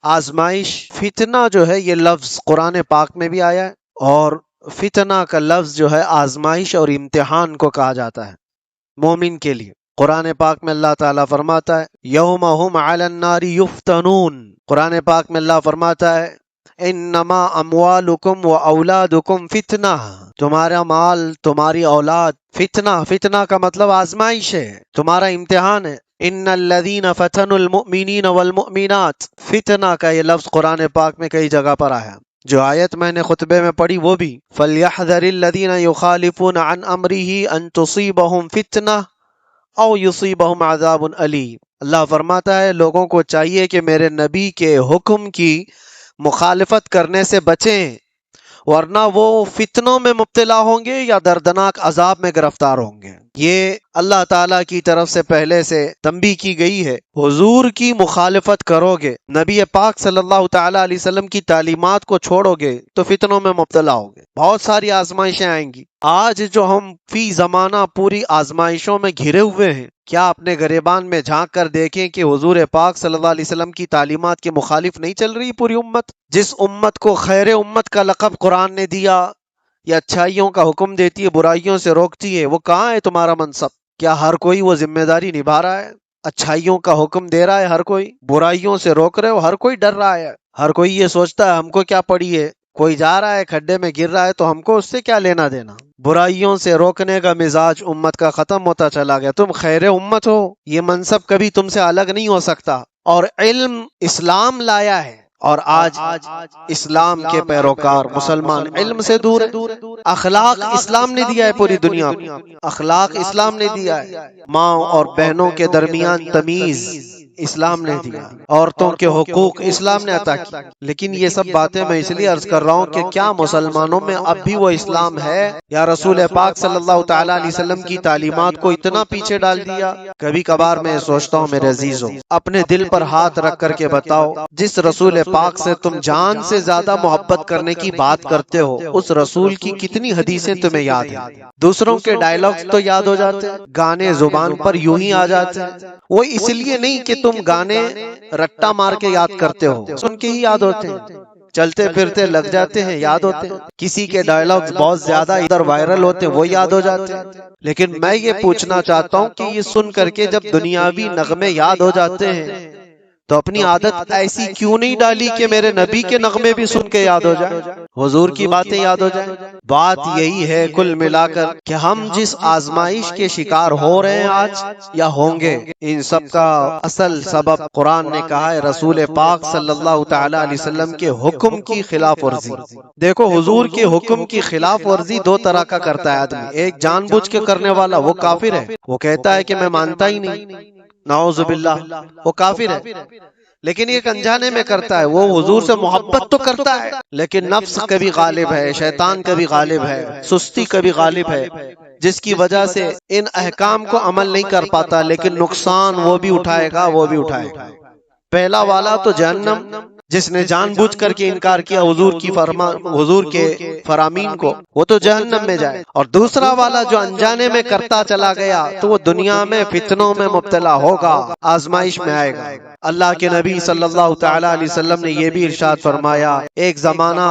آزمائش، فتنہ جو ہے یہ لفظ قرآن پاک میں بھی آیا ہے، اور فتنہ کا لفظ جو ہے آزمائش اور امتحان کو کہا جاتا ہے مومن کے لیے۔ قرآن پاک میں اللہ تعالیٰ فرماتا ہے یوم ہم علی النار یفتنون، قرآن پاک میں اللہ فرماتا ہے انما اموالکم و اولادکم فتنہ، تمہارا مال تمہاری اولاد فتنہ، فتنہ کا مطلب آزمائش ہے، تمہارا امتحان ہے۔ ان الذین فتنوا المؤمنین والمؤمنات، فتنہ کا یہ لفظ قرآن پاک میں کئی جگہ پر آیا، جو آیت میں نے خطبے میں پڑھی وہ بھی فَلْيَحْذَرِ الَّذِينَ يُخَالِفُونَ عَنْ أَمْرِهِ أَن تُصِيبَهُمْ فِتْنَةٌ أَوْ يُصِيبَهُمْ عَذَابٌ أَلِيمٌ۔ اللہ فرماتا ہے لوگوں کو چاہیے کہ میرے نبی کے حکم کی مخالفت کرنے سے بچیں، ورنہ وہ فتنوں میں مبتلا ہوں گے یا دردناک عذاب میں گرفتار ہوں گے۔ یہ اللہ تعالیٰ کی طرف سے پہلے سے تنبیہ کی گئی ہے، حضور کی مخالفت کرو گے، نبی پاک صلی اللہ تعالیٰ علیہ وسلم کی تعلیمات کو چھوڑو گے تو فتنوں میں مبتلا ہوگے، بہت ساری آزمائشیں آئیں گی۔ آج جو ہم فی زمانہ پوری آزمائشوں میں گھرے ہوئے ہیں، کیا اپنے گریبان میں جھانک کر دیکھیں کہ حضور پاک صلی اللہ علیہ وسلم کی تعلیمات کے مخالف نہیں چل رہی پوری امت؟ جس امت کو خیر امت کا لقب قرآن نے دیا، یا اچھائیوں کا حکم دیتی ہے برائیوں سے روکتی ہے، وہ کہاں ہے تمہارا منصب؟ کیا ہر کوئی وہ ذمہ داری نبھا رہا ہے؟ اچھائیوں کا حکم دے رہا ہے ہر کوئی، برائیوں سے روک رہے ہو ہر کوئی ڈر رہا ہے، ہر کوئی یہ سوچتا ہے ہم کو کیا پڑی ہے، کوئی جا رہا ہے کھڈے میں گر رہا ہے تو ہم کو اس سے کیا لینا دینا۔ برائیوں سے روکنے کا مزاج امت کا ختم ہوتا چلا گیا۔ تم خیر امت ہو، یہ منصب کبھی تم سے الگ نہیں ہو سکتا، اور علم اسلام لایا ہے، اور آج اسلام کے پیروکار مسلمان علم سے دور ہیں۔ اخلاق اسلام نے دیا ہے پوری دنیا کو، اخلاق اسلام نے دیا ہے، ماں اور بہنوں کے درمیان تمیز اسلام نے دیا، عورتوں کے حقوق اسلام نے عطا کی۔ لیکن یہ سب باتیں میں اس لیے عرض کر رہا ہوں کہ کیا مسلمانوں میں اب بھی وہ اسلام ہے، یا رسول پاک صلی اللہ تعالیٰ علیہ وسلم کی تعلیمات کو اتنا پیچھے ڈال دیا؟ کبھی کبھار میں سوچتا ہوں میرے عزیزوں، اپنے دل پر ہاتھ رکھ کر کے بتاؤ، جس رسول پاک سے تم جان سے زیادہ محبت کرنے کی بات کرتے ہو، اس رسول کی کتنی حدیثیں تمہیں یاد ہیں؟ دوسروں کے ڈائلاگز تو یاد ہو جاتے ہیں، گانے زبان پر یوں ہی آ جاتے ہیں، وہ اس لیے نہیں کہ تم گانے رٹا مار کے یاد کرتے ہو، سن کے ہی یاد ہوتے ہیں، چلتے پھرتے لگ جاتے ہیں، یاد ہوتے ہیں۔ کسی کے ڈائلاگز بہت زیادہ ادھر وائرل ہوتے ہیں، وہ یاد ہو جاتے ہیں۔ لیکن میں یہ پوچھنا چاہتا ہوں کہ یہ سن کر کے جب دنیاوی نغمے یاد ہو جاتے ہیں تو اپنی عادت ایسی کیوں نہیں ڈالی کہ میرے نبی کے نغمے بھی سن کے یاد ہو جائیں، حضور کی باتیں یاد ہو جائیں؟ بات یہی ہے کل ملا کر کہ ہم جس آزمائش کے شکار ہو رہے ہیں آج یا ہوں گے، ان سب کا اصل سبب قرآن نے کہا ہے رسول پاک صلی اللہ تعالی علیہ وسلم کے حکم کی خلاف ورزی۔ دیکھو حضور کے حکم کی خلاف ورزی دو طرح کا کرتا ہے آدمی، ایک جان بوجھ کے کرنے والا وہ کافر ہے، وہ کہتا ہے کہ میں مانتا ہی نہیں، نعوذ باللہ، وہ کافر ہے۔ لیکن ایک انجانے میں کرتا ہے، وہ حضور سے محبت تو کرتا ہے لیکن نفس کبھی غالب ہے، شیطان کبھی غالب ہے، سستی کبھی غالب ہے، جس کی وجہ سے ان احکام کو عمل نہیں کر پاتا، لیکن نقصان وہ بھی اٹھائے گا، وہ بھی اٹھائے گا۔ پہلا والا تو جہنم، جس نے جان بوجھ کر کے انکار کیا حضور کے فرامین کو، وہ تو جہنم میں جائے، اور دوسرا والا جو انجانے میں کرتا چلا گیا تو وہ دنیا میں فتنوں میں مبتلا ہوگا، آزمائش میں آئے گا۔ اللہ کے نبی صلی اللہ تعالی علیہ وسلم نے یہ بھی ارشاد فرمایا ایک زمانہ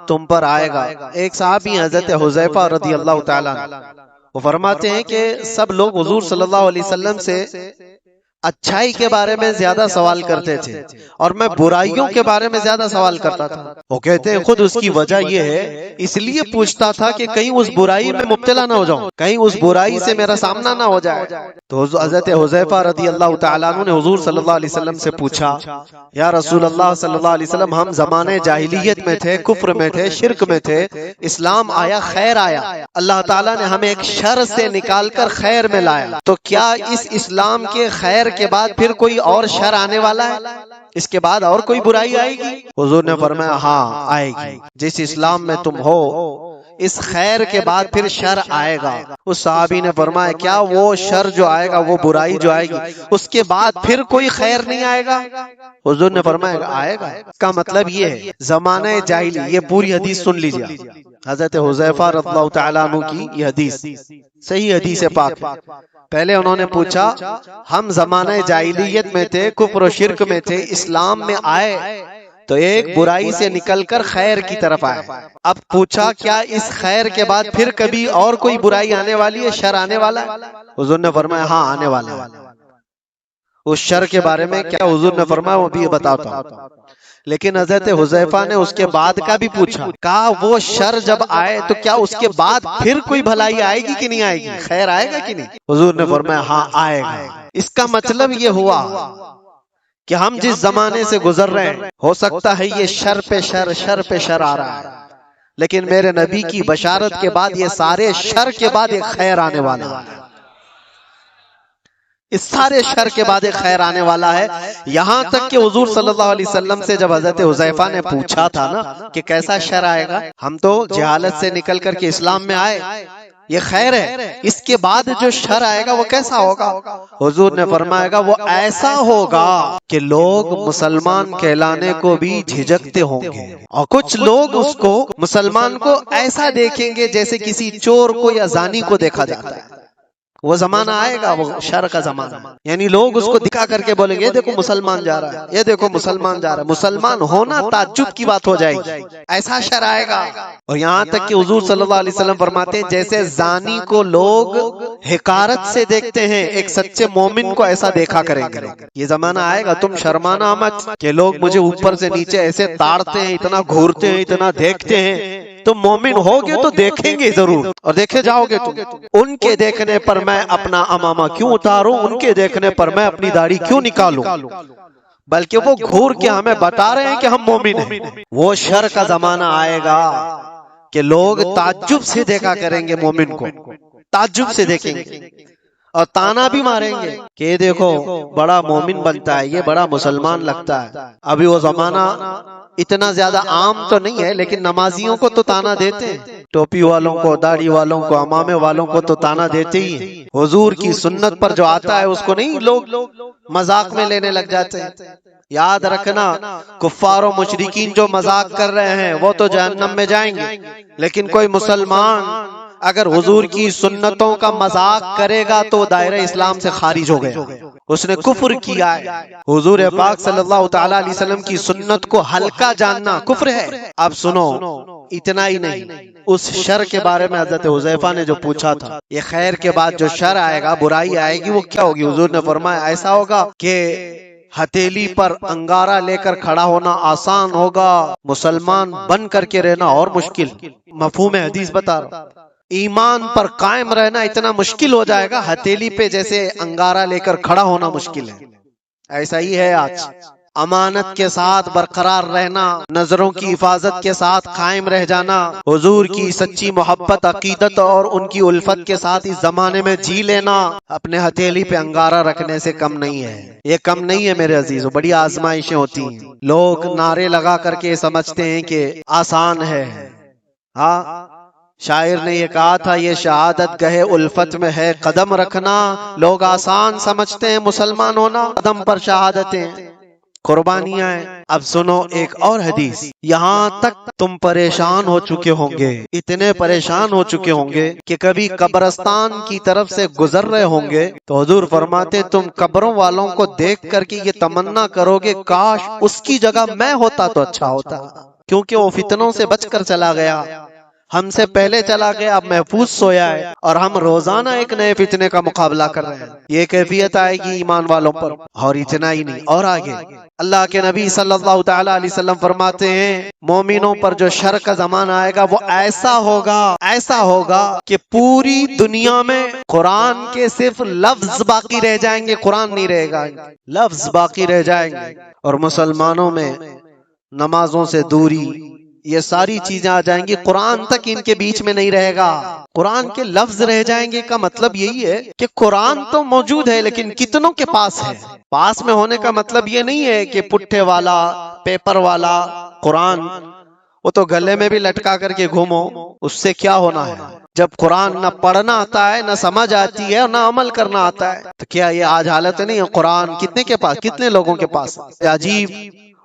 تم پر آئے گا، ایک صحابی حضرت حذیفہ رضی اللہ تعالی عنہ، وہ فرماتے ہیں کہ سب لوگ حضور صلی اللہ علیہ وسلم سے اچھائی کے بارے میں زیادہ سوال کرتے تھے اور میں برائیوں کے بارے میں زیادہ سوال کرتا تھا۔ وہ کہتے ہیں خود اس کی وجہ یہ ہے، اس لیے پوچھتا تھا کہ کہیں اس برائی میں مبتلا نہ ہو جاؤں، کہیں اس برائی سے میرا سامنا نہ ہو جائے۔ تو حضرت حذیفہ رضی اللہ تعالیٰ عنہ نے حضور صلی اللہ علیہ وسلم سے پوچھا یا رسول اللہ صلی اللہ علیہ وسلم، ہم زمانے جاہلیت میں تھے، کفر میں تھے، شرک میں تھے، اسلام آیا، خیر آیا، اللہ تعالیٰ نے ہمیں ایک شر سے نکال کر خیر میں لایا، تو کیا اس اسلام کے خیر کے بعد پھر کوئی اور شر آنے والا ہے؟ اس کے بعد اور کوئی برائی آئے گی؟ حضور نے فرمایا ہاں آئے گی، جس اسلام میں تم ہو اس خیر کے بعد پھر شر آئے گا۔ اس صحابی نے فرمایا کیا وہ شر جو آئے گا، وہ برائی جو آئے گی، اس کے بعد پھر کوئی خیر نہیں آئے گا؟ حضور نے فرمایا آئے گا۔ اس کا مطلب یہ ہے زمانہ جاہلی، یہ پوری حدیث سن لیجیے، حضرت حذیفہ رضی اللہ تعالیٰ عنہ کی یہ حدیث صحیح حدیث پاک۔ پہلے انہوں نے پوچھا ہم زمانہ جاہلیت میں تھے، کفر و شرک میں تھے، اسلام میں آئے تو ایک برائی سے نکل کر خیر کی طرف آئے. اب پوچھا کیا اس خیر کے بعد پھر کبھی اور کوئی برائی آنے والی ہے، شر آنے والا ہے؟ حضور نے فرمایا ہاں آنے والا ہے. اس شر کے بارے میں کیا حضور نے فرمایا وہ بھی بتاتا ہوں. لیکن حضرت حذیفہ نے اس کے بعد کا بھی پوچھا، کہا وہ شر جب آئے تو کیا اس کے بعد پھر کوئی بھلائی آئے گی کہ نہیں آئے گی، خیر آئے گا کہ نہیں؟ حضور نے فرمایا ہاں آئے گا. اس کا مطلب یہ ہوا کہ ہم جس زمانے سے گزر رہے ہیں ہو سکتا ہے یہ شر پہ شر، شر پہ شر آ رہا ہے، لیکن میرے نبی کی بشارت کے بعد یہ سارے شر کے بعد ایک خیر آنے والا ہے. اس سارے شر کے بعد ایک خیر آنے والا ہے. یہاں تک کہ حضور صلی اللہ علیہ وسلم سے جب حضرت حذیفہ نے پوچھا تھا نا کہ کیسا شر آئے گا، ہم تو جہالت سے نکل کر کے اسلام میں آئے، یہ خیر ہے، اس کے بعد جو شر آئے گا وہ کیسا ہوگا؟ حضور نے فرمایا گا وہ ایسا ہوگا کہ لوگ مسلمان کہلانے کو بھی جھجکتے ہوں گے، اور کچھ لوگ اس کو مسلمان کو ایسا دیکھیں گے جیسے کسی چور کو یا زانی کو دیکھا جاتا ہے. وہ زمانہ آئے گا، وہ شر کا زمانہ، یعنی لوگ اس کو دکھا کر کے بولیں گے یہ دیکھو مسلمان جا رہا ہے، یہ دیکھو مسلمان جا رہا ہے. مسلمان ہونا تعجب کی بات ہو جائے گی، ایسا شر آئے گا. اور یہاں تک کہ حضور صلی اللہ علیہ وسلم فرماتے ہیں جیسے زانی کو لوگ حقارت سے دیکھتے ہیں، ایک سچے مومن کو ایسا دیکھا کریں گے. یہ زمانہ آئے گا، تم شرمانا مت کہ لوگ مجھے اوپر سے نیچے ایسے تاڑتے ہیں، اتنا گھورتے ہیں، اتنا دیکھتے ہیں. تم مومن ہوگے تو دیکھیں گے ضرور، اور دیکھے جاؤ گے تم. ان کے دیکھنے پر میں اپنا امامہ کیوں اتاروں، ان کے دیکھنے پر میں اپنی داڑھی کیوں نکالوں، بلکہ وہ گھور کے ہمیں بتا رہے ہیں کہ ہم مومن ہیں. وہ شر کا زمانہ آئے گا کہ لوگ تعجب سے دیکھا کریں گے مومن کو، تعجب سے دیکھیں گے اور تانا بھی ماریں گے کہ یہ دیکھو بڑا مومن بنتا ہے، یہ بڑا مسلمان لگتا ہے. ابھی وہ زمانہ اتنا زیادہ عام تو نہیں ہے، لیکن نمازیوں کو تو تانا دیتے ہیں، ٹوپی والوں کو، داڑھی والوں کو، امامے والوں کو تو تانا دیتے ہی ہیں. حضور کی سنت پر جو آتا ہے اس کو نہیں لوگ مذاق میں لینے لگ جاتے ہیں. یاد رکھنا کفار و مشرکین جو مذاق کر رہے ہیں وہ تو جہنم میں جائیں گے، لیکن کوئی مسلمان اگر حضور کی سنتوں کا مذاق کرے گا تو دائرہ اسلام سے خارج ہو گیا، اس نے کفر کیا ہے. حضور پاک صلی اللہ تعالی علیہ وسلم کی سنت کو ہلکا جاننا کفر ہے. اب سنو، اتنا ہی نہیں، اس شر کے بارے میں حضرت حذیفہ نے جو پوچھا تھا، یہ خیر کے بعد جو شر آئے گا، برائی آئے گی، وہ کیا ہوگی؟ حضور نے فرمایا ایسا ہوگا کہ ہتھیلی پر انگارہ لے کر کھڑا ہونا آسان ہوگا، مسلمان بن کر کے رہنا اور مشکل. مفہوم حدیث بتا رہا ہوں، ایمان پر قائم رہنا اتنا مشکل ہو جائے گا، ہتھیلی پہ جیسے انگارہ لے کر کھڑا ہونا مشکل ہے. ایسا ہی ہے آج. امانت کے ساتھ برقرار رہنا، نظروں کی حفاظت کے ساتھ قائم رہ جانا، حضور کی سچی محبت، عقیدت اور ان کی الفت کے ساتھ اس زمانے میں جی لینا اپنے ہتھیلی پہ انگارہ رکھنے سے کم نہیں ہے. یہ کم نہیں ہے میرے عزیزو، بڑی آزمائشیں ہوتی ہیں. لوگ نعرے لگا کر کے سمجھتے ہیں کہ آسان ہے. ہاں، شاعر نے یہ کہا تھا، یہ شہادت گہے الفت میں ہے قدم رکھنا. لوگ آسان سمجھتے ہیں مسلمان ہونا، قدم پر شہادتیں، قربانیاں ہیں. اب سنو ایک اور حدیث، یہاں تک تم پریشان ہو چکے ہوں گے، اتنے پریشان ہو چکے ہوں گے کہ کبھی قبرستان کی طرف سے گزر رہے ہوں گے تو حضور فرماتے تم قبروں والوں کو دیکھ کر کے یہ تمنا کرو گے کاش اس کی جگہ میں ہوتا تو اچھا ہوتا، کیونکہ وہ فتنوں سے بچ کر چلا گیا، ہم سے پہلے چلا گیا، اب محفوظ سویا ہے، اور ہم روزانہ ایک نئے فتنے کا مقابلہ کر رہے ہیں. یہ کیفیت آئے گی ایمان والوں پر. اور اتنا ہی نہیں، اور آگے اللہ کے نبی صلی اللہ تعالی علیہ وسلم فرماتے ہیں مومنوں پر جو شر کا زمانہ آئے گا وہ ایسا ہوگا، ایسا ہوگا کہ پوری دنیا میں قرآن کے صرف لفظ باقی رہ جائیں گے، قرآن نہیں رہے گا، لفظ باقی رہ جائیں گے. اور مسلمانوں میں نمازوں سے دوری، یہ ساری چیزیں آ جائیں گی، قرآن تک ان کے بیچ میں نہیں رہے گا، قرآن کے لفظ رہ جائیں گے. کا مطلب یہی ہے کہ قرآن تو موجود ہے لیکن کتنوں کے پاس ہے. پاس میں ہونے کا مطلب یہ نہیں ہے کہ پٹھے والا، پیپر والا قرآن، وہ تو گلے میں بھی لٹکا کر کے گھومو، اس سے کیا ہونا ہے؟ جب قرآن نہ پڑھنا آتا ہے، نہ سمجھ آتی ہے، اور نہ عمل کرنا آتا ہے، تو کیا یہ آج حالت نہیں ہے؟ قرآن کتنے کے پاس، کتنے لوگوں کے پاس؟ عجیب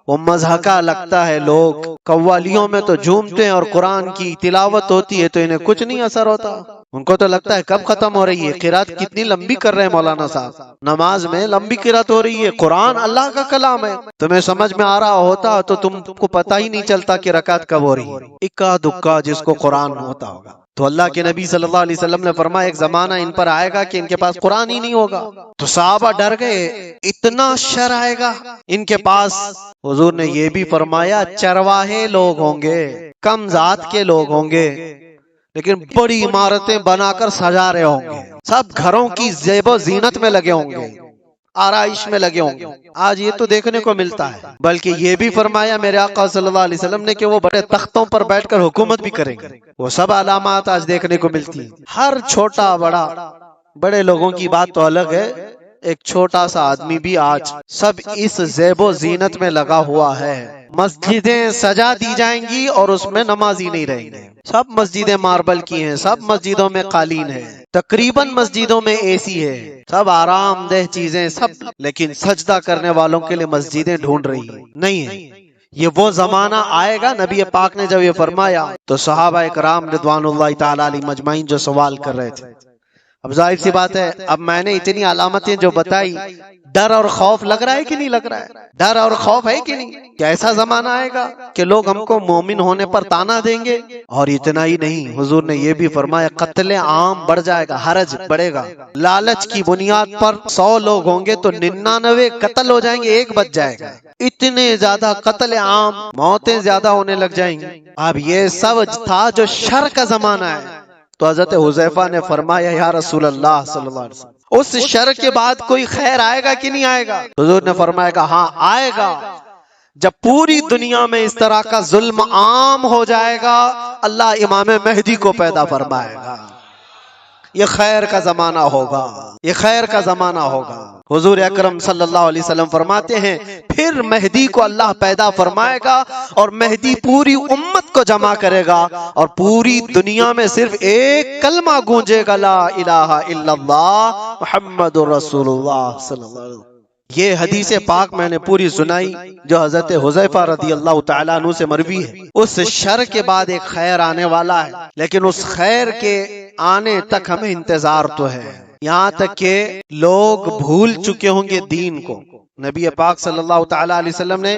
وہ مضحکہ لگتا ہے. لوگ قوالیوں میں تو جھومتے ہیں اور قرآن کی تلاوت ہوتی ہے تو انہیں کچھ نہیں اثر ہوتا. ان کو تو لگتا ہے کب ختم ہو رہی ہے، قرات کتنی لمبی کر رہے ہیں مولانا صاحب، نماز میں لمبی قرات ہو رہی ہے، قرآن اللہ کا کلام ہے، تمہیں سمجھ میں آ رہا ہوتا تو تم کو پتہ ہی نہیں چلتا کہ رکعت کب ہو رہی ہے، اکا دکا جس کو قرآن ہوتا ہوگا۔ تو اللہ کے نبی صلی اللہ علیہ وسلم نے فرمایا ایک زمانہ ان پر آئے گا کہ ان کے پاس قرآن ہی نہیں ہوگا۔ تو صحابہ ڈر گئے، اتنا شر آئے گا ان کے پاس۔ حضور نے یہ بھی فرمایا چرواہے لوگ ہوں گے، کم ذات کے لوگ ہوں گے، لیکن بڑی عمارتیں بنا کر سجا رہے ہوں گے، سب گھروں کی زیب و زینت میں لگے ہوں گے، آرائش میں لگے ہوں گے۔ آج یہ تو دیکھنے کو ملتا ہے، بلکہ یہ بھی فرمایا میرے آقا صلی اللہ علیہ وسلم نے کہ وہ بڑے تختوں پر بیٹھ کر حکومت بھی کریں گے۔ وہ سب علامات آج دیکھنے کو ملتی ہیں۔ ہر چھوٹا بڑا، بڑے لوگوں کی بات تو الگ ہے، ایک چھوٹا سا آدمی بھی آج سب اس زیب و زینت میں لگا ہوا ہے۔ مسجدیں سجا دی جائیں گی اور اس میں نمازی نہیں رہیں گے، سب مسجدیں ماربل کی ہیں، سب مسجدوں میں قالین ہے، تقریباً مسجدوں میں اے سی ہے، سب آرام دہ چیزیں سب، لیکن سجدہ کرنے والوں کے لیے مسجدیں ڈھونڈ رہی ہیں، نہیں ہے۔ یہ وہ زمانہ آئے گا، نبی پاک نے جب یہ فرمایا تو صحابہ کرام رضوان اللہ تعالی علیہ مجمعین جو سوال کر رہے تھے، اب ظاہر سی بات ہے، اب میں نے اتنی علامتیں جو بتائی، ڈر اور خوف لگ رہا ہے کہ نہیں لگ رہا ہے؟ ڈر اور خوف ہے کہ نہیں؟ کہ ایسا زمانہ آئے گا کہ لوگ ہم کو مومن ہونے پر تانا دیں گے؟ اور اتنا ہی نہیں، حضور نے یہ بھی فرمایا قتل عام بڑھ جائے گا، حرج بڑھے گا، لالچ کی بنیاد پر 100 لوگ ہوں گے تو 99 قتل ہو جائیں گے، ایک بچ جائے گا، اتنے زیادہ قتل عام، موتیں زیادہ ہونے لگ جائیں گی۔ اب یہ سب تھا جو شر کا زمانہ ہے۔ تو حضرت حذیفہ نے فرمایا یا رسول اللہ صلی اللہ علیہ وسلم، اس شر کے بعد کوئی خیر آئے گا کہ نہیں آئے گا؟ حضور نے فرمایا کہ ہاں آئے گا، جب پوری دنیا میں اس طرح کا ظلم عام ہو جائے گا، اللہ امام مہدی کو پیدا فرمائے گا، یہ خیر کا زمانہ ہوگا، یہ خیر کا زمانہ ہوگا۔ حضور اکرم صلی اللہ علیہ وسلم فرماتے ہیں پھر مہدی کو اللہ پیدا فرمائے گا اور مہدی پوری امت کو جمع کرے گا اور پوری دنیا میں صرف ایک کلمہ گونجے گا، لا الہ الا اللہ محمد رسول اللہ صلی اللہ علیہ وسلم۔ یہ حدیث پاک میں نے پوری سنائی جو حضرت حذیفہ رضی اللہ تعالیٰ عنہ سے مروی ہے۔ اس شر کے بعد ایک خیر آنے والا ہے، لیکن اس خیر کے آنے تک ہمیں انتظار تو ہے، یہاں تک کہ لوگ بھول چکے ہوں گے دین کو۔ نبی پاک صلی اللہ تعالیٰ علیہ وسلم نے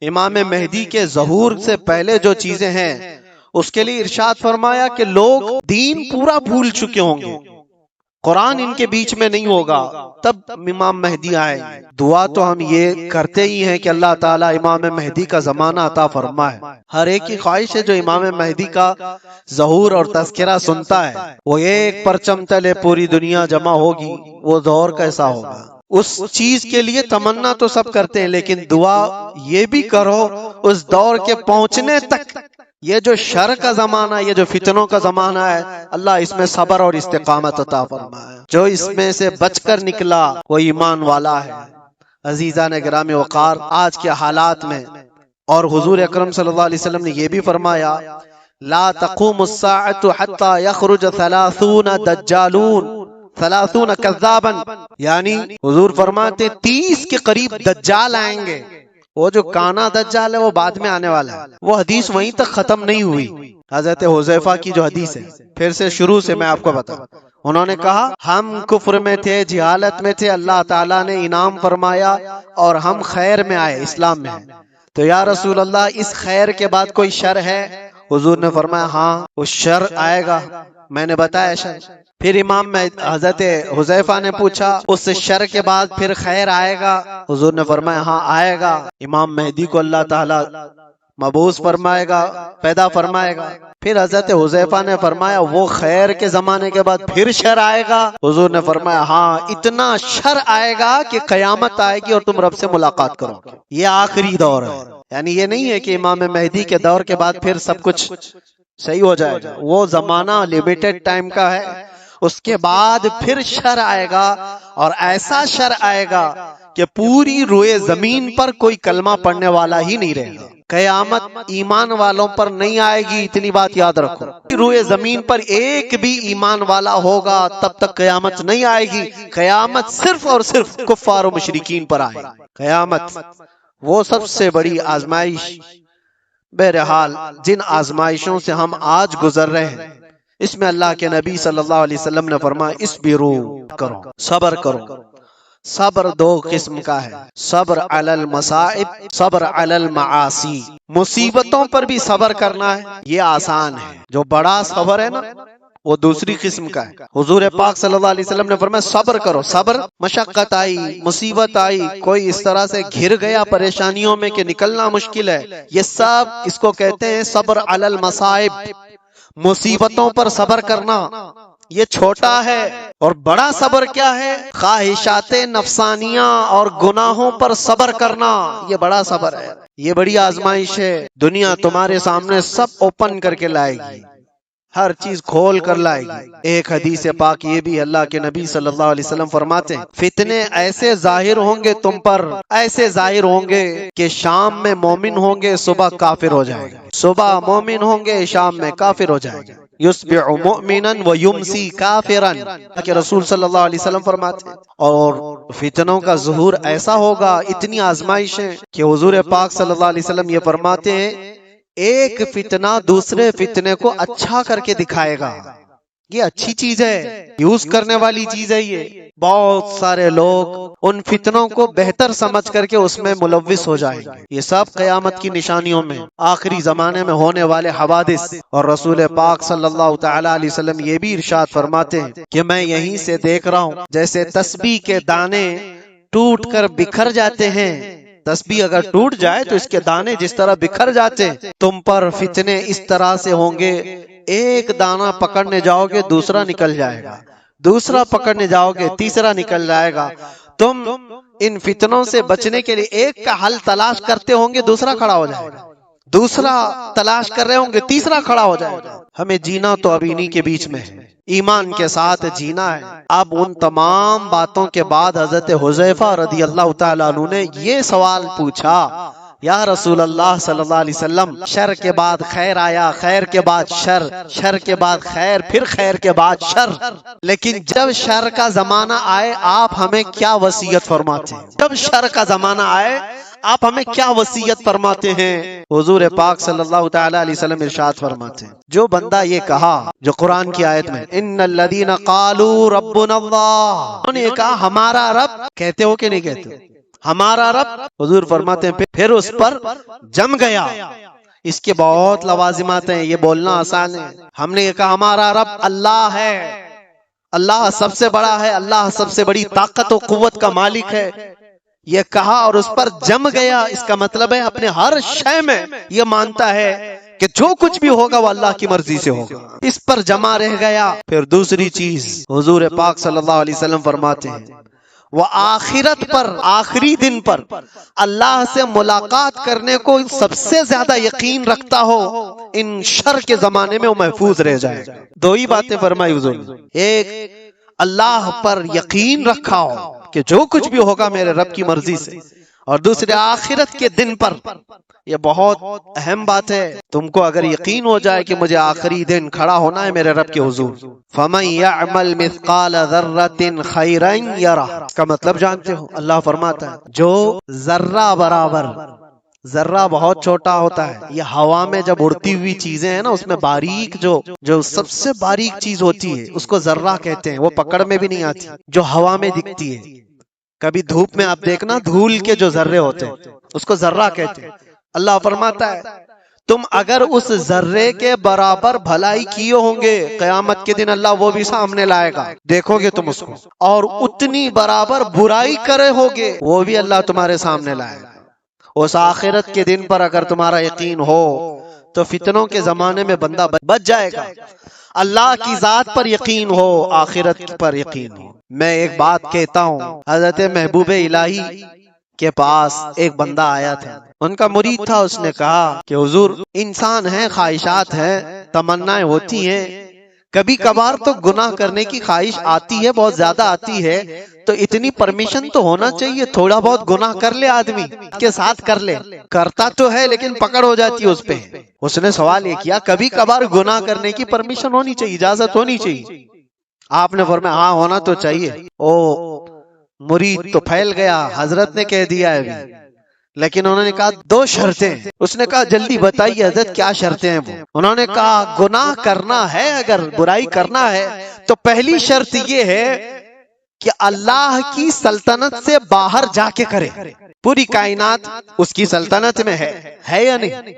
امام مہدی کے ظہور سے پہلے جو چیزیں ہیں اس کے لیے ارشاد فرمایا کہ لوگ دین پورا بھول چکے ہوں گے، قرآن ان کے بیچ میں نہیں ہوگا، تب امام مہدی آئے۔ دعا تو ہم یہ کرتے ہی ہیں کہ اللہ تعالیٰ امام مہدی کا زمانہ عطا فرمائے۔ ہر ایک کی خواہش ہے جو امام مہدی کا ظہور اور تذکرہ سنتا ہے، وہ ایک پرچم تلے پوری دنیا جمع ہوگی، وہ دور کیسا ہوگا؟ اس چیز کے لیے تمنا تو سب کرتے ہیں، لیکن دعا یہ بھی کرو اس دور کے پہنچنے تک، یہ جو شر کا زمانہ، یہ جو فتنوں کا زمانہ ہے، اللہ اس میں صبر اور استقامت عطا فرمائے۔ جو اس میں سے بچ کر نکلا وہ ایمان والا ہے۔ عزیزان گرامی وقار، آج کے حالات میں اور حضور اکرم صلی اللہ علیہ وسلم نے یہ بھی فرمایا لا تقوم الساعة حتى يخرج 30 دجالون 30 کذابا، یعنی حضور فرماتے 30 کے قریب دجال آئیں گے۔ وہ جو کانا دجال ہے وہ بعد میں آنے والا ہے، وہ حدیث وہیں تک ختم نہیں ہوئی۔ حضرت حذیفہ کی جو حدیث ہے، پھر سے شروع سے میں آپ کو بتاؤں، انہوں نے کہا ہم کفر میں تھے، جہالت میں تھے، اللہ تعالیٰ نے انعام فرمایا اور ہم خیر میں آئے، اسلام میں ہیں، تو یا رسول اللہ اس خیر کے بعد کوئی شر ہے؟ حضور نے فرمایا ہاں وہ شر آئے گا، میں نے بتایا شر۔ پھر امام میں حضرت حذیفہ نے پوچھا اس شر کے بعد پھر خیر آئے گا؟ حضور نے فرمایا ہاں آئے گا، امام مہدی کو اللہ تعالیٰ مبعوث فرمائے گا، پیدا فرمائے گا۔ پھر حضرت حذیفہ نے فرمایا وہ خیر کے زمانے کے بعد پھر شر آئے گا؟ حضور نے فرمایا ہاں اتنا شر آئے گا کہ قیامت آئے گی اور تم رب سے ملاقات کرو گے، یہ آخری دور ہے۔ یعنی یہ نہیں ہے کہ امام مہدی کے دور کے بعد پھر سب کچھ صحیح ہو جائے گا، وہ زمانہ لیمیٹڈ ٹائم کا ہے، اس کے بعد پھر شر آئے گا اور ایسا شر آئے گا کہ پوری روئے زمین پر کوئی کلمہ پڑھنے والا ہی نہیں رہے گا۔ قیامت ایمان والوں پر نہیں آئے گی، اتنی بات یاد رکھو، روئے زمین پر ایک بھی ایمان والا ہوگا تب تک قیامت نہیں آئے گی۔ قیامت صرف اور صرف کفار و مشرکین پر آئے گی، قیامت وہ سب سے بڑی آزمائش۔ بہرحال جن آزمائشوں سے ہم آج گزر رہے ہیں اس میں اللہ کے نبی صلی اللہ علیہ وسلم نے فرمایا اسبرو کرو، صبر کرو۔ صبر دو قسم کا ہے، صبر علی المصائب، صبر علی المعاصی۔ مصیبتوں پر بھی صبر کرنا ہے، یہ آسان ہے۔ جو بڑا صبر ہے نا وہ دوسری قسم کا ہے۔ حضور پاک صلی اللہ علیہ وسلم نے فرمایا صبر کرو، صبر، مشقت آئی، مصیبت آئی، کوئی اس طرح سے گھر گیا پریشانیوں میں کہ نکلنا مشکل ہے، یہ سب اس کو کہتے ہیں صبر علی المصائب۔ مصیبتوں پر صبر کرنا یہ چھوٹا ہے، اور بڑا صبر کیا ہے؟ خواہشات نفسانیاں اور گناہوں پر صبر کرنا، یہ بڑا صبر ہے۔ یہ بڑی آزمائش ہے، دنیا تمہارے سامنے سب اوپن کر کے لائے گی، ہر چیز کھول کر لائے گی۔ ایک حدیث پاک یہ بھی اللہ کے نبی صلی اللہ علیہ وسلم فرماتے ہیں فتنے ایسے ظاہر ہوں گے تم پر، ایسے ظاہر ہوں گے کہ شام میں مومن ہوں گے، صبح کافر ہو جائے گا، صبح مومن ہوں گے، شام میں کافر ہو جائے گا۔ یصبح مؤمنا ویمسی کافرا کہ رسول صلی اللہ علیہ وسلم فرماتے ہیں۔ اور فتنوں کا ظہور ایسا ہوگا، اتنی آزمائشیں کہ حضور پاک صلی اللہ علیہ وسلم یہ فرماتے ہیں ایک فتنہ دوسرے فتنے کو اچھا کر کے دکھائے گا۔ یہ اچھی چیز ہے، یوز کرنے والی چیز ہے۔ یہ بہت سارے لوگ ان فتنوں کو بہتر سمجھ کر کے اس میں ملوث ہو جائیں گے۔ یہ سب قیامت کی نشانیوں میں، آخری زمانے میں ہونے والے حوادث۔ اور رسول پاک صلی اللہ تعالی علیہ وسلم یہ بھی ارشاد فرماتے ہیں کہ میں یہیں سے دیکھ رہا ہوں جیسے تسبیح کے دانے ٹوٹ کر بکھر جاتے ہیں، تسبیح اگر ٹوٹ جائے تو اس کے دانے جس طرح بکھر جاتے ہیں، تم پر فتنے اس طرح سے ہوں گے، ایک دانہ پکڑنے جاؤ گے دوسرا نکل جائے گا، دوسرا پکڑنے جاؤ گے تیسرا نکل جائے گا۔ تم ان فتنوں سے بچنے کے لیے ایک کا حل تلاش کرتے ہوں گے، دوسرا کھڑا ہو جائے گا، دوسرا تلاش کر رہے ہوں گے، تیسرا کھڑا ہو جائے گا۔ ہمیں جینا تو اب انہی کے بیچ میں ہے، ایمان کے ساتھ جینا ہے۔ اب ان تمام باتوں کے بعد حضرت حذیفہ رضی اللہ تعالیٰ عنہ نے یہ سوال پوچھا، یا رسول اللہ صلی اللہ علیہ وسلم شر کے بعد خیر آیا، خیر کے بعد شر، شر کے بعد خیر، پھر خیر کے بعد شر، لیکن جب شر کا زمانہ آئے آپ ہمیں کیا وصیت فرماتے ہیں؟ جب شر کا زمانہ آئے آپ ہمیں کیا وصیت فرماتے ہیں؟ حضور پاک صلی اللہ تعالی علیہ وسلم ارشاد فرماتے ہیں جو بندہ یہ کہا جو قرآن کی آیت میں ان الذین قالوا ربنا اللہ، انہوں نے کہا ہمارا رب، کہتے ہو کہ نہیں کہتے ہمارا رب؟ حضور فرماتے ہیں پھر اس پر جم گیا۔ اس کے بہت لوازمات ہیں، یہ بولنا آسان ہے۔ ہم نے یہ کہا ہمارا رب اللہ ہے، اللہ سب سے بڑا ہے، اللہ سب سے بڑی طاقت و قوت کا مالک ہے، یہ کہا اور اس پر جم گیا۔ اس کا مطلب ہے اپنے ہر شے میں یہ مانتا ہے کہ جو کچھ بھی ہوگا وہ اللہ کی مرضی سے ہوگا، اس پر جمع رہ گیا۔ پھر دوسری چیز حضور پاک صلی اللہ علیہ وسلم فرماتے ہیں وہ آخرت پر، آخری دن پر اللہ سے ملاقات کرنے کو سب سے زیادہ یقین رکھتا ہو، ان شر کے زمانے میں وہ محفوظ رہ جائے گا۔ دو ہی باتیں فرمائی حضور نے، ایک اللہ پر یقین رکھا ہو کہ جو کچھ بھی ہوگا میرے رب کی مرضی سے، اور دوسرے آخرت کے دن پر۔ یہ بہت اہم بات ہے، تم کو اگر یقین ہو جائے کہ مجھے آخری دن کھڑا ہونا ہے میرے رب کے حضور، فَمَن يَعْمَلْ مِثْقَالَ ذَرَّةٍ خَيْرًا يَرَهُ، اس کا مطلب جانتے ہو؟ اللہ فرماتا ہے جو ذرہ برابر، ذرہ بہت چھوٹا ہوتا ہے، یہ ہوا میں جب اڑتی ہوئی چیزیں ہیں نا، اس میں باریک جو سب سے باریک چیز ہوتی ہے اس کو ذرہ کہتے ہیں، وہ پکڑ میں بھی نہیں آتی، جو ہوا میں دکھتی ہے۔ کبھی دھوپ میں آپ دیکھنا دھول کے جو ذرے ہوتے ہیں اس کو ذرہ کہتے ہیں۔ اللہ فرماتا ہے تم اگر اس ذرے کے برابر بھلائی کیے ہوں گے، قیامت کے دن اللہ وہ بھی سامنے لائے گا، دیکھو گے تم اس کو، اور اتنی برابر برائی کرے ہوگے وہ بھی اللہ تمہارے سامنے لائے گا۔ اس آخرت کے دن پر اگر تمہارا یقین ہو تو فتنوں کے زمانے میں بندہ بچ جائے گا۔ اللہ کی ذات پر یقین ہو، آخرت پر یقین ہو۔ میں ایک بات کہتا ہوں، حضرت محبوب الہی کے پاس ایک بندہ آیا تھا، ان کا مرید تھا، اس نے کہا کہ حضور انسان ہیں، خواہشات ہیں، تمنائیں ہوتی ہیں، کبھی کبھار تو گناہ کرنے کی خواہش آتی ہے، بہت زیادہ آتی ہے، تو اتنی پرمیشن تو ہونا چاہیے، تھوڑا بہت گناہ کر لے آدمی کے ساتھ کر لے، کرتا تو ہے لیکن پکڑ ہو جاتی ہے اس پہ۔ اس نے سوال یہ کیا کبھی کبھار گناہ کرنے کی پرمیشن ہونی چاہیے، اجازت ہونی چاہیے؟ آپ نے فرمایا ہاں ہونا تو چاہیے۔ او مرید تو پھیل گیا، حضرت نے کہہ دیا ہے ابھی لیکن انہوں نے کہا 2 شرطیں. اس نے کہا جلدی بتائیے حضرت کیا شرطیں ہیں وہ. انہوں نے کہا گناہ کرنا ہے، اگر برائی کرنا ہے تو پہلی شرط یہ ہے کہ اللہ کی سلطنت سے باہر جا کے کرے. پوری کائنات اس کی سلطنت میں ہے یا نہیں؟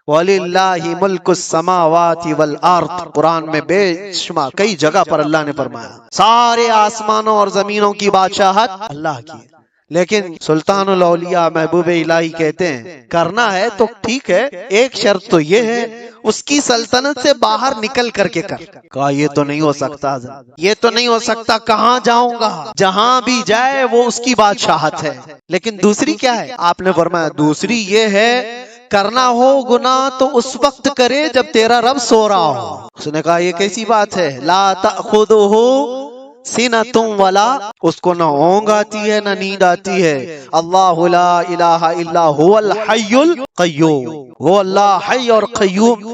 وَلِلَّهِ مُلْكُ السَّمَاوَاتِ وَالْأَرْضِ، قرآن میں بے شمار کئی جگہ پر اللہ نے فرمایا سارے آسمانوں اور زمینوں کی بادشاہت اللہ کی ہے. لیکن سلطان الاولیاء محبوب الہی کہتے ہیں کرنا ہے تو ٹھیک ہے، ایک شرط تو یہ ہے اس کی سلطنت سے باہر نکل کر کے کر. کہا یہ تو نہیں ہو سکتا، یہ تو نہیں ہو سکتا، کہاں جاؤں گا؟ جہاں بھی جائے وہ اس کی بادشاہت ہے. لیکن دوسری کیا ہے؟ آپ نے فرمایا دوسری یہ ہے کرنا ہو گناہ تو اس وقت کرے جب تیرا رب سو رہا ہو. اس نے کہا یہ کیسی بات ہے؟ لا تأخذہ سنۃ ولا، اس کو نہ اونگ آتی ہے نہ نیند آتی ہے. اللہ لا الہ الا هو الحی القیوم، وہ اللہ حی اور قیوم،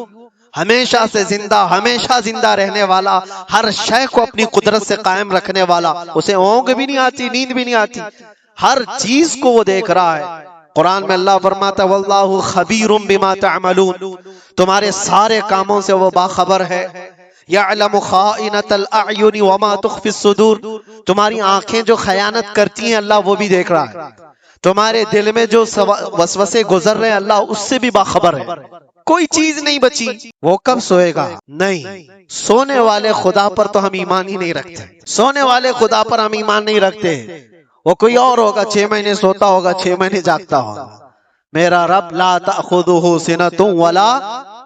ہمیشہ سے زندہ، ہمیشہ زندہ رہنے والا، ہر شے کو اپنی قدرت سے قائم رکھنے والا. اسے اونگ بھی نہیں آتی، نیند بھی نہیں آتی، ہر چیز کو وہ دیکھ رہا ہے. قرآن میں اللہ فرماتا واللہ خبیر بما تعملون، تمہارے سارے کاموں سے وہ باخبر ہے. یعلم خائنۃ الاعین وما تخفی الصدور، تمہاری آنکھیں جو خیانت کرتی ہیں اللہ وہ بھی دیکھ رہا ہے. تمہارے دل میں جو وسوسے گزر رہے ہیں اللہ اس سے بھی باخبر ہے. کوئی چیز نہیں بچی. وہ کب سوئے گا؟ نہیں. سونے والے خدا پر تو ہم ایمان ہی نہیں رکھتے، سونے والے خدا پر ہم ایمان نہیں رکھتے. وہ کوئی اور ہوگا، 6 مہینے سوتا ہوگا، 6 مہینے جاگتا ہوگا. میرا رب لا تأخذہ سنۃ ولا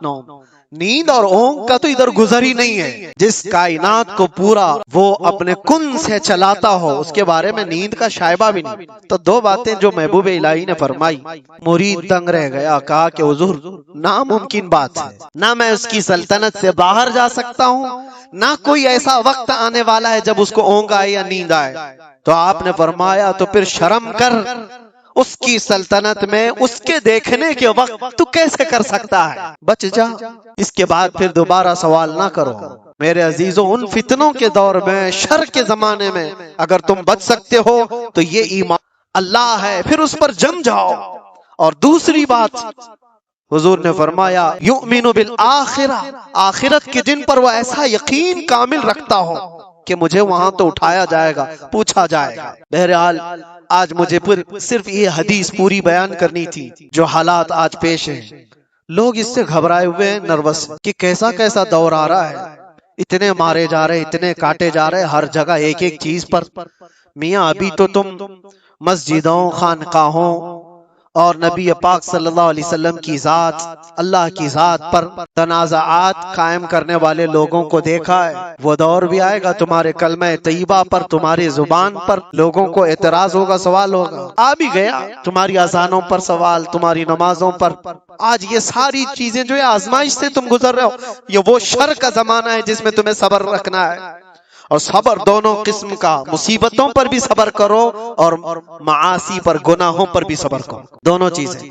نوم، نیند اور اونگ کا تو ادھر گزر ہی نہیں ہے. جس کائنات کو پورا وہ اپنے کن سے چلاتا ہو اس کے بارے میں نیند کا شائبہ بھی نہیں. تو 2 باتیں جو محبوب الہی نے فرمائی، مرید دنگ رہ گیا. کہا کہ حضور ناممکن بات ہے، نہ میں اس کی سلطنت سے باہر جا سکتا ہوں، نہ کوئی ایسا وقت آنے والا ہے جب اس کو اونگ آئے یا نیند آئے. تو آپ نے فرمایا تو پھر شرم کر، اس کی سلطنت میں اس کے دیکھنے کے وقت تو کیسے کر سکتا ہے؟ بچ جا، اس کے بعد پھر دوبارہ سوال نہ کرو. میرے عزیزوں، ان فتنوں کے دور میں، شر کے زمانے میں اگر تم بچ سکتے ہو تو یہ ایمان اللہ ہے، پھر اس پر جم جاؤ. اور دوسری بات حضور نے فرمایا یؤمن بالآخرہ، آخرت کے دن پر وہ ایسا یقین کامل رکھتا ہو کہ مجھے وہاں تو اٹھایا جائے گا، پوچھا جائے گا. بہرحال آج مجھے صرف یہ حدیث پوری بیان کرنی تھی. جو حالات آج پیش ہیں، لوگ اس سے گھبرائے ہوئے ہیں، نروس کہ کیسا کیسا دور آ رہا ہے. اتنے مارے جا رہے، اتنے کاٹے جا رہے، ہر جگہ ایک ایک چیز پر. میاں ابھی تو تم مسجدوں، خانقاہوں اور نبی پاک صلی اللہ علیہ وسلم کی ذات، اللہ کی ذات پر تنازعات قائم کرنے والے لوگوں کو دیکھا ہے. وہ دور بھی آئے گا تمہارے کلمہ طیبہ پر، تمہاری زبان پر لوگوں کو اعتراض ہوگا، سوال ہوگا. آ بھی گیا، تمہاری اذانوں پر سوال، تمہاری نمازوں پر. آج یہ ساری چیزیں جو ہے آزمائش سے تم گزر رہے ہو. یہ وہ شر کا زمانہ ہے جس میں تمہیں صبر رکھنا ہے. اور صبر دونوں قسم کا، مصیبتوں پر بھی صبر کرو اور معاصی پر، گناہوں پر بھی صبر کرو. دونوں چیزیں.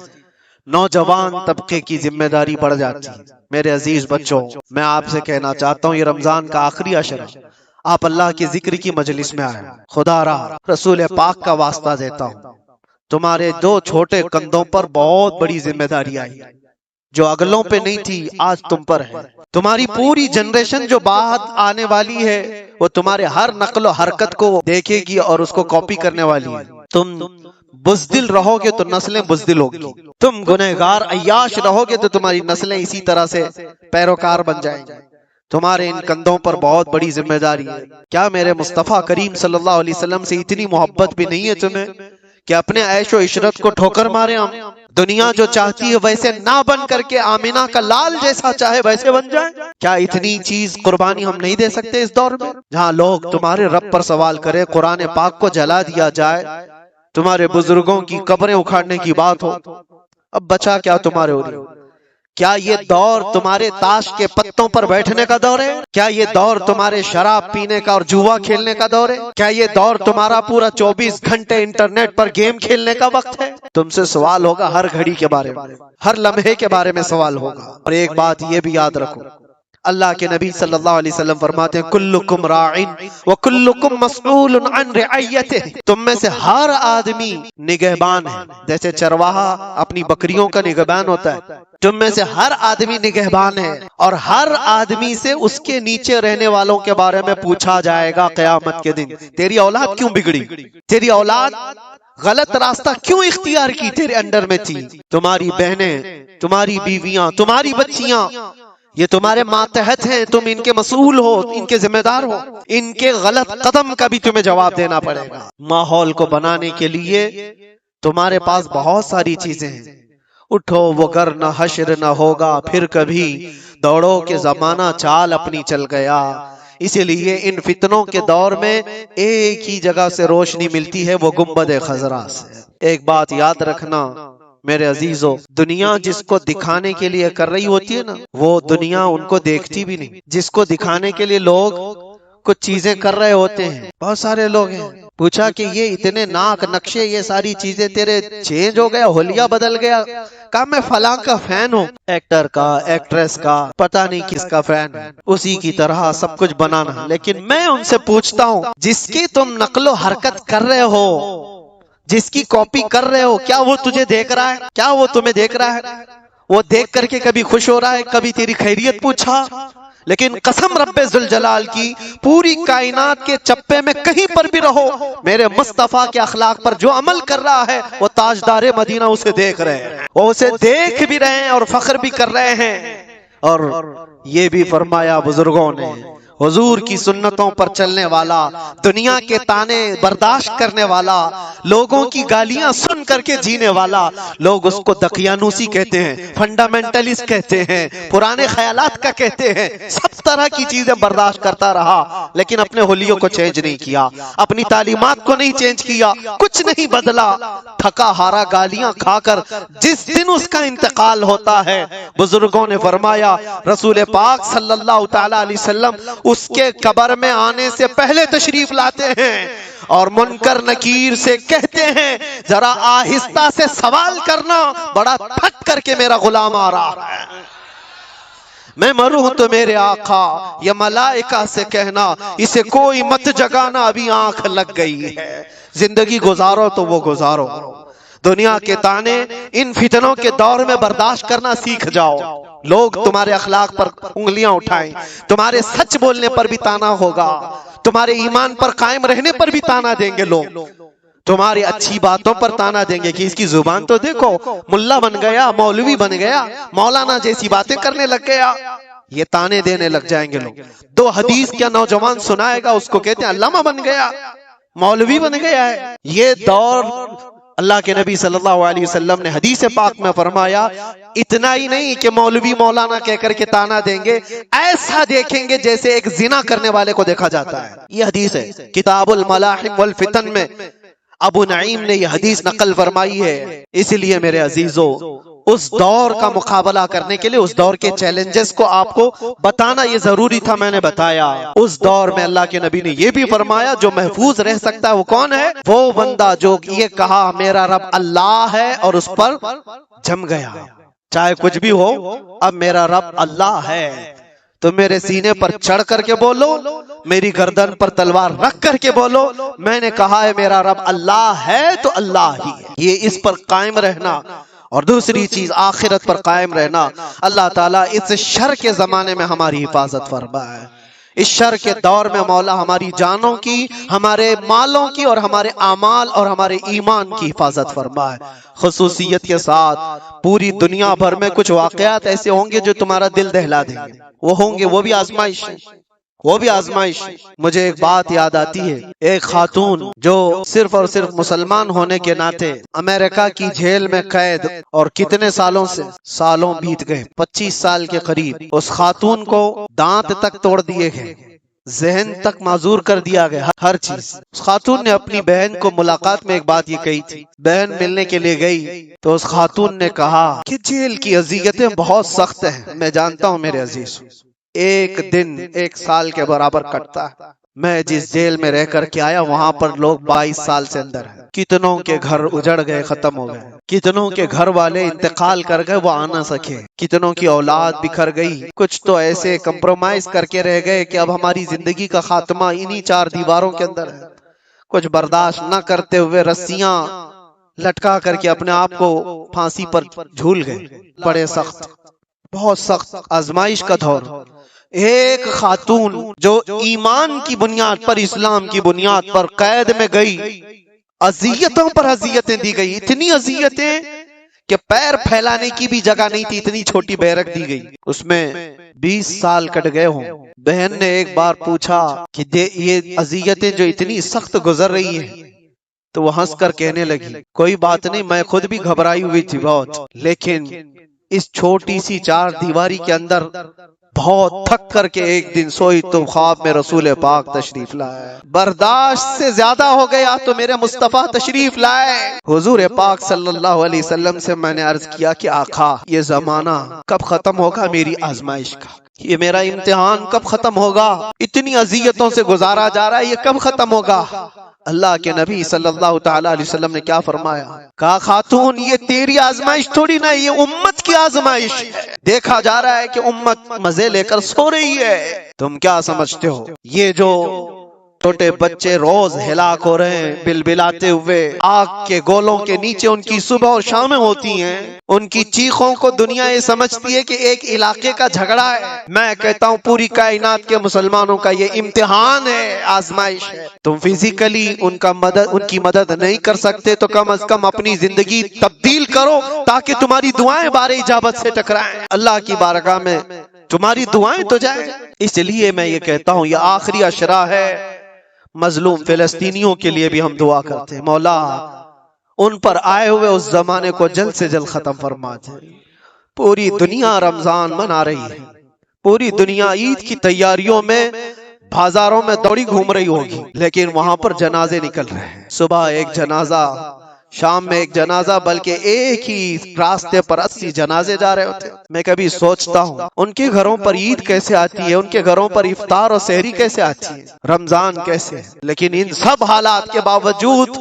نوجوان طبقے کی ذمہ داری بڑھ جاتی ہے. میرے عزیز بچوں، میں آپ سے کہنا چاہتا ہوں یہ رمضان کا آخری عشر ہے، آپ اللہ کے ذکر کی مجلس میں آئے. خدا را رسول پاک کا واسطہ دیتا ہوں، تمہارے 2 چھوٹے کندھوں پر بہت بڑی ذمہ داری آئی جو اگلوں پہ نہیں تھی، آج تم پر ہے. تمہاری پوری جنریشن جو بعد آنے والی ہے وہ تمہارے ہر نقل و حرکت کو دیکھے گی اور اس کو کاپی کرنے والی ہے. تم بزدل رہو گے تو نسلیں بزدل ہوگی، تم گنہگار عیاش رہو گے تو تمہاری نسلیں اسی طرح سے پیروکار بن جائیں گی. تمہارے ان کندھوں پر بہت بڑی ذمہ داری ہے. کیا میرے مصطفیٰ کریم صلی اللہ علیہ وسلم سے اتنی محبت بھی نہیں ہے تمہیں کہ اپنے عیش و عشرت کو ٹھوکر مارے؟ ہم دنیا جو چاہتی ہے ویسے نہ بن کر کے آمینہ کا لال جیسا چاہے ویسے بن جائے. کیا اتنی چیز قربانی ہم نہیں دے سکتے اس دور میں جہاں لوگ تمہارے رب پر سوال کرے، قرآن پاک کو جلا دیا جائے، تمہارے بزرگوں کی قبریں اکھاڑنے کی بات ہو؟ اب بچا کیا تمہارے ہو رہی؟ کیا یہ دور تمہارے تاش کے پتوں پر بیٹھنے کا دور ہے؟ کیا یہ دور تمہارے شراب پینے کا اور جوا کھیلنے کا دور ہے؟ کیا یہ دور تمہارا پورا 24 گھنٹے انٹرنیٹ پر گیم کھیلنے کا وقت ہے؟ تم سے سوال ہوگا ہر گھڑی کے بارے میں، ہر لمحے کے بارے میں سوال ہوگا. اور ایک بات یہ بھی یاد رکھو، اللہ کے نبی صلی اللہ علیہ وسلم فرماتے ہیں کلکم راعن وکلکم مسئول عن رعیتہ، تم میں سے ہر آدمی نگہبان ہے، جیسے چرواہا اپنی بکریوں کا نگہبان ہوتا ہے، تم میں سے ہر آدمی نگہبان ہے، اور ہر آدمی سے اس کے نیچے رہنے والوں کے بارے میں پوچھا جائے گا قیامت کے دن، تیری اولاد کیوں بگڑی، تیری اولاد غلط راستہ کیوں اختیار کی، تیرے انڈر میں تھی، تمہاری بہنیں، تمہاری بیویاں، تمہاری بچیاں، یہ تمہارے ماتحت ہیں، تم ان کے مسئول ہو، ان کے ذمہ دار ہو، ان کے غلط قدم کا بھی تمہیں جواب دینا پڑے گا۔ ماحول کو بنانے کے لیے تمہارے پاس بہت ساری چیزیں ہیں، اٹھو وہ گر نہ حشر نہ ہوگا پھر کبھی، دوڑو کہ زمانہ چال اپنی چل گیا۔ اسی لیے ان فتنوں کے دور میں ایک ہی جگہ سے روشنی ملتی ہے، وہ گنبد خضرا سے۔ ایک بات یاد رکھنا میرے عزیزو، دنیا جس کو دکھانے کے لیے کر رہی ہوتی ہے نا، وہ دنیا ان کو دیکھتی بھی نہیں۔ جس کو دکھانے کے لیے لوگ کچھ چیزیں کر رہے ہوتے ہیں، بہت سارے لوگ ہیں، پوچھا کہ یہ اتنے ناک نقشے، یہ ساری چیزیں تیرے چینج ہو گیا، حلیہ بدل گیا؟ کہا میں فلاں کا فین ہوں، ایکٹر کا، ایکٹریس کا، پتہ نہیں کس کا فین ہے، اسی کی طرح سب کچھ بنانا۔ لیکن میں ان سے پوچھتا ہوں، جس کی تم نقل و حرکت کر رہے ہو، جس کی کاپی کر رہے ہو، کیا وہ تجھے دیکھ رہا ہے؟ کیا وہ تمہیں دیکھ رہا ہے؟ وہ دیکھ کر کے کبھی خوش ہو رہا ہے؟ کبھی تیری خیریت پوچھا؟ لیکن قسم رب ذوالجلال کی، پوری کائنات کے چپے میں کہیں پر بھی رہو، میرے مصطفیٰ کے اخلاق پر جو عمل کر رہا ہے، وہ تاجدار مدینہ اسے دیکھ رہے ہیں، وہ اسے دیکھ بھی رہے ہیں اور فخر بھی کر رہے ہیں۔ اور یہ بھی فرمایا بزرگوں نے، حضور کی سنتوں پر چلنے والا، دنیا کے تانے برداشت کرنے والا، لوگوں کی گالیاں سن کر کے جینے والا، لوگ اس کو دقیانوسی کہتے ہیں، فنڈامنٹلسٹ کہتے ہیں، پرانے خیالات کا کہتے ہیں، سب طرح کی چیزیں برداشت کرتا رہا، لیکن اپنے حلیوں کو چینج نہیں کیا، اپنی تعلیمات کو نہیں چینج کیا، کچھ نہیں بدلا، تھکا ہارا گالیاں کھا کر جس دن اس کا انتقال ہوتا ہے، بزرگوں نے فرمایا رسول پاک صلی اللہ تعالی علیہ وسلم اس کے قبر میں آنے سے پہلے تشریف لاتے ہیں اور منکر نکیر سے کہتے ہیں ذرا آہستہ سے سوال کرنا، بڑا تھک کر کے میرا غلام آ رہا ہے، میں مروں تو میرے آقا، یا ملائکہ سے کہنا اسے کوئی مت جگانا، ابھی آنکھ لگ گئی ہے، زندگی گزارو تو وہ گزارو، دنیا کے تانے ان فتنوں کے دور میں برداشت کرنا سیکھ جاؤ۔ لوگ تمہارے اخلاق پر انگلیاں اٹھائیں، تمہارے سچ بولنے پر بھی تانا ہوگا، تمہارے ایمان پر قائم رہنے پر بھی تانا دیں گے لوگ، تمہاری اچھی باتوں پر تانا دیں گے کہ اس کی زبان تو دیکھو، ملا بن گیا، مولوی بن گیا، مولانا جیسی باتیں کرنے لگ گیا، یہ تانے دینے لگ جائیں گے لوگ۔ دو حدیث کیا نوجوان سنائے گا، اس کو کہتے ہیں علامہ بن گیا، مولوی بن گیا ہے۔ یہ دور اللہ کے نبی صلی اللہ علیہ وسلم نے حدیث پاک میں فرمایا، اتنا ہی نہیں کہ مولوی مولانا کہہ کر کے تانا دیں گے، ایسا دیکھیں گے جیسے ایک زنا کرنے والے کو دیکھا جاتا ہے۔ یہ حدیث ہے کتاب الملاحم والفتن میں، ابو نعیم نے یہ حدیث نقل فرمائی ہے۔ اس لیے میرے عزیزو، اس دور کا مقابلہ کرنے کے لیے اس دور کے چیلنجز کو آپ کو بتانا یہ ضروری تھا، میں نے بتایا۔ اس دور میں اللہ کے نبی نے یہ بھی فرمایا جو محفوظ رہ سکتا ہے وہ کون ہے؟ وہ بندہ جو یہ کہا میرا رب اللہ ہے اور اس پر جم گیا، چاہے کچھ بھی ہو، اب میرا رب اللہ ہے، تو میرے سینے پر چڑھ کر کے بولو، میری گردن پر تلوار رکھ کر کے بولو، میں نے کہا ہے میرا رب اللہ ہے تو اللہ ہی ہے، یہ اس پر قائم رہنا۔ اور دوسری چیز آخرت پر قائم رہنا۔ اللہ تعالیٰ اس شر کے زمانے میں ہماری حفاظت فرمائے، اس شر کے دور میں مولا ہماری جانوں کی، ہمارے مالوں کی اور ہمارے اعمال اور ہمارے ایمان کی حفاظت فرمائے۔ خصوصیت کے ساتھ پوری دنیا بھر میں کچھ واقعات ایسے ہوں گے جو تمہارا دل دہلا دیں گے، وہ ہوں گے، وہ بھی آزمائش ہے، وہ بھی آزمائش۔ مجھے ایک بات یاد آتی ہے، ایک خاتون جو صرف اور صرف مسلمان ہونے کے ناطے امریکہ کی جیل میں قید، اور کتنے سالوں بیت گئے، 25 سال کے قریب، اس خاتون کو دانت تک توڑ دیے گئے، ذہن تک معذور کر دیا گیا، ہر چیز۔ اس خاتون نے اپنی بہن کو ملاقات میں ایک بات یہ کہی تھی، بہن ملنے کے لیے گئی تو اس خاتون نے کہا کہ جیل کی اذیتیں بہت سخت ہیں، میں جانتا ہوں میرے عزیز، ایک دن 1 سال کے برابر کٹتا ہے، میں جس جیل میں رہ کر کے آیا وہاں پر لوگ 22 سال سے اندر ہیں، کتنوں کے گھر اجڑ گئے، ختم ہو گئے، کتنوں کے گھر والے انتقال کر گئے، وہ آ نہ سکے، کتنوں کی اولاد بکھر گئی، کچھ تو ایسے کمپرومائز کر کے رہ گئے کہ اب ہماری زندگی کا خاتمہ انہی 4 دیواروں کے اندر ہے، کچھ برداشت نہ کرتے ہوئے رسیاں لٹکا کر کے اپنے آپ کو پھانسی پر جھول گئے۔ بڑے سخت، بہت سخت آزمائش کا دور۔ ایک خاتون جو ایمان کی بنیاد پر، اسلام کی بنیاد پر قید میں گئی، اذیتوں پر اذیتیں دی گئی، اتنی اذیتیں کہ پیر پھیلانے کی بھی جگہ نہیں تھی، اتنی چھوٹی بیرک دی گئی، اس میں 20 سال کٹ گئے ہوں۔ بہن نے ایک بار پوچھا کہ یہ اذیتیں جو اتنی سخت گزر رہی ہیں، تو وہ ہنس کر کہنے لگی کوئی بات نہیں، میں خود بھی گھبرائی ہوئی تھی بہت، لیکن اس چھوٹی سی 4 دیواری کے اندر بہت تھک کر کے ایک دن سوئی تو خواب میں رسول پاک تشریف لائے، برداشت سے زیادہ ہو گیا تو میرے مصطفیٰ تشریف لائے۔ حضور پاک صلی اللہ علیہ وسلم سے میں نے عرض کیا کہ آقا، یہ زمانہ کب ختم ہوگا میری آزمائش کا، یہ میرا امتحان کب ختم ہوگا، اتنی اذیتوں سے گزارا جا رہا ہے، یہ کب ختم ہوگا؟ اللہ کے نبی صلی اللہ تعالی علیہ وسلم نے کیا فرمایا؟ کہا خاتون، یہ تیری آزمائش تھوڑی نہ، یہ امت کی آزمائش ہے۔ دیکھا جا رہا ہے کہ امت مزے لے کر سو رہی ہے، تم کیا سمجھتے ہو یہ جو چھوٹے بچے روز ہلاک ہو رہے ہیں بلبلاتے ہوئے، آگ کے گولوں کے نیچے ان کی صبح اور شامیں ہوتی ہیں، ان کی چیخوں کو دنیا یہ سمجھتی ہے کہ ایک علاقے کا جھگڑا ہے، میں کہتا ہوں پوری کائنات کے مسلمانوں کا یہ امتحان ہے، آزمائش ہے۔ تم فزیکلی ان کی مدد نہیں کر سکتے تو کم از کم اپنی زندگی تبدیل کرو تاکہ تمہاری دعائیں بار اجابت سے ٹکرائیں، اللہ کی بارگاہ میں تمہاری دعائیں تو جائیں۔ اس لیے میں یہ کہتا ہوں یہ آخری اشرا ہے، مظلوم فلسطینیوں کے لیے بھی ہم دعا کرتے ہیں، مولا ان پر آئے ہوئے اس زمانے کو جلد سے جلد ختم فرما دے۔ پوری دنیا رمضان منا رہی ہے، پوری دنیا عید کی تیاریوں میں بازاروں میں دوڑی گھوم رہی ہوگی، لیکن وہاں پر جنازے نکل رہے ہیں، صبح ایک جنازہ، شام میں ایک جنازہ، بلکہ ایک ہی راستے پر 80 جنازے جا رہے ہوتے ہیں۔ میں کبھی سوچتا ہوں ان کے گھروں پر عید کیسے آتی ہے، ان کے گھروں پر افطار اور سحری کیسے آتی ہے، رمضان کیسے، لیکن ان سب حالات کے باوجود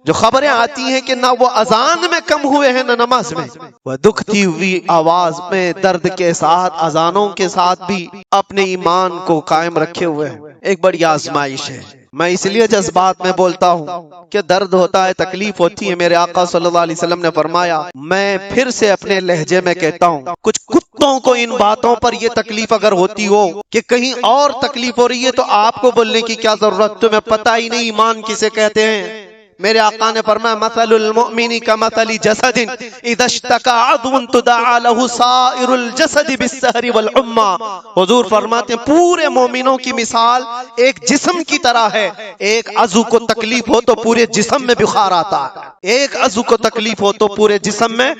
جو خبریں آتی ہیں کہ نہ وہ اذان میں کم ہوئے ہیں نہ نماز میں، وہ دکھتی ہوئی آواز میں درد کے ساتھ، اذانوں کے ساتھ بھی اپنے ایمان کو قائم رکھے ہوئے ہیں۔ ایک بڑی آزمائش ہے، میں اس لیے جذبات میں بولتا ہوں کہ درد ہوتا ہے، تکلیف ہوتی ہے۔ میرے آقا صلی اللہ علیہ وسلم نے فرمایا، میں پھر سے اپنے لہجے میں کہتا ہوں، کچھ کتوں کو ان باتوں پر یہ تکلیف اگر ہوتی ہو کہ کہیں اور تکلیف ہو رہی ہے تو آپ کو بولنے کی کیا ضرورت، تمہیں پتہ ہی نہیں ایمان کسے کہتے ہیں۔ میرے آقا نے فرمایا، مثل المؤمن کمثل جسد اذا اشتكى عضو تداعى له سائر الجسد بالسهر والحمى۔ حضور فرماتے ہیں پورے مومنوں کی مثال ایک جسم کی طرح ہے، ایک عضو کو تکلیف ہو تو پورے جسم میں بخار آتا ہے، ایک عضو کو تکلیف ہو تو پورے جسم میں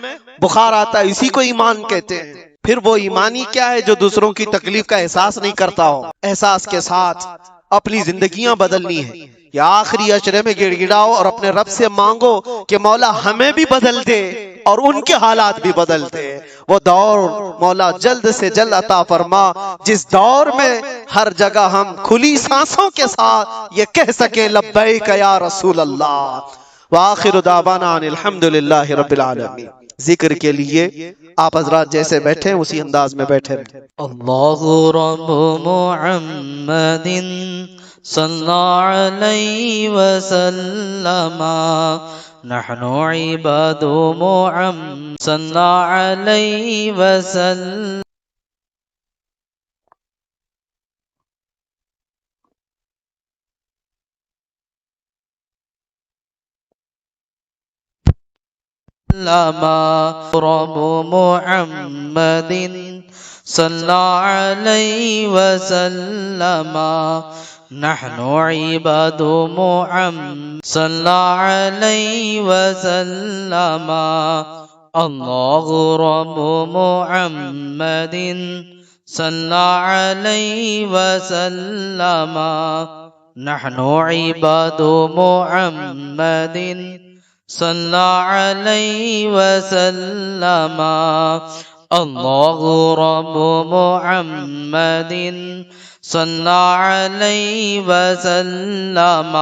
بخار آتا ہے، اسی کو ایمان کہتے ہیں۔ پھر وہ ایمانی کیا ہے جو دوسروں کی تکلیف کا احساس نہیں کرتا ہو، احساس کے ساتھ اپنی زندگیاں بدلنی ہے۔ یا آخری اشرے میں گڑ گڑاؤ اور اپنے رب سے مانگو کہ مولا ہمیں بھی بدل دے اور ان کے حالات بھی بدل دے۔ وہ دور مولا جلد سے جلد عطا فرما جس دور میں ہر جگہ ہم کھلی سانسوں کے ساتھ یہ کہہ سکیں لبیک یا رسول اللہ۔ وآخر دعوانا ان الحمدللہ رب العالمین۔ ذکر کے لیے آپ حضرات جیسے بیٹھے ہیں اسی انداز میں بیٹھے رہیں۔ اللہ رب محمد صلی علیہ وسلم، نحن عباد محمد صلی علیہ وسلم۔ رب محمد صلی علیہ وسلم، نحن عباد محمد صلی علیہ وسلم۔ اللہ رب محمد صلی علیہ وسلم، نحن عباد محمد صلی علیہ وسلم۔ الله رب محمد صلى عليه وسلم